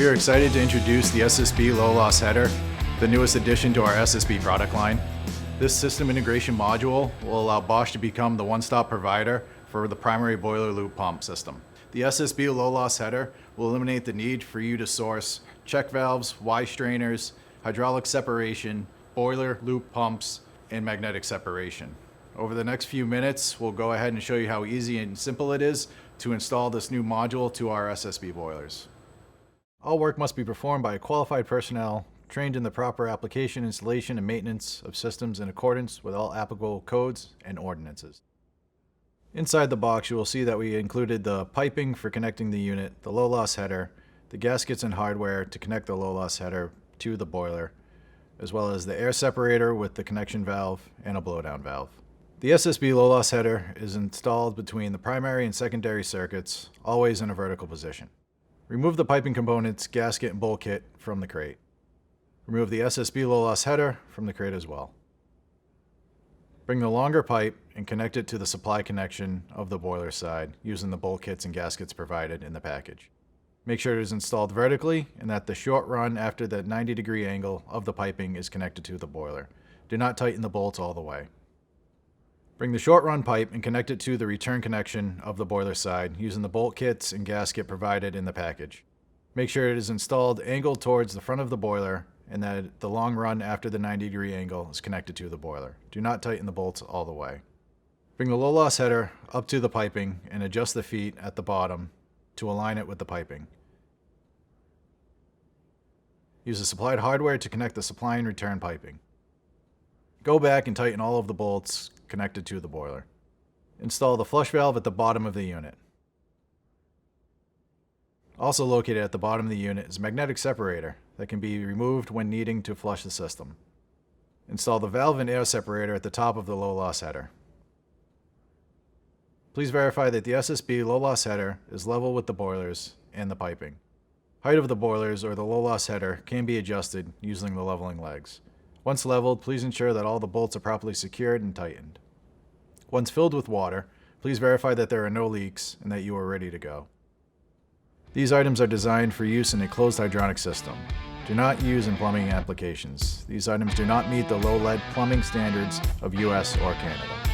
We are excited to introduce the SSB low loss header, the newest addition to our SSB product line. This system integration module will allow Bosch to become the one-stop provider for the primary boiler loop pump system. The SSB low loss header will eliminate the need for you to source check valves, Y strainers, hydraulic separation, boiler loop pumps, and magnetic separation. Over the next few minutes, we'll go ahead and show you how easy and simple it is to install this new module to our SSB boilers. All work must be performed by qualified personnel trained in the proper application, installation, and maintenance of systems in accordance with all applicable codes and ordinances. Inside the box, you will see that we included the piping for connecting the unit, the low loss header, the gaskets and hardware to connect the low loss header to the boiler, as well as the air separator with the connection valve and a blowdown valve. The SSB low loss header is installed between the primary and secondary circuits, always in a vertical position. Remove the piping components, gasket, and bowl kit from the crate. Remove the SSB low loss header from the crate as well. Bring the longer pipe and connect it to the supply connection of the boiler side using the bowl kits and gaskets provided in the package. Make sure it is installed vertically and that the short run after the 90-degree angle of the piping is connected to the boiler. Do not tighten the bolts all the way. Bring the short run pipe and connect it to the return connection of the boiler side using the bolt kits and gasket provided in the package. Make sure it is installed angled towards the front of the boiler and that the long run after the 90-degree angle is connected to the boiler. Do not tighten the bolts all the way. Bring the low loss header up to the piping and adjust the feet at the bottom to align it with the piping. Use the supplied hardware to connect the supply and return piping. Go back and tighten all of the bolts connected to the boiler. Install the flush valve at the bottom of the unit. Also located at the bottom of the unit is a magnetic separator that can be removed when needing to flush the system. Install the valve and air separator at the top of the low loss header. Please verify that the SSB low loss header is level with the boilers and the piping. Height of the boilers or the low loss header can be adjusted using the leveling legs. Once leveled, please ensure that all the bolts are properly secured and tightened. Once filled with water, please verify that there are no leaks and that you are ready to go. These items are designed for use in a closed hydronic system. Do not use in plumbing applications. These items do not meet the low lead plumbing standards of US or Canada.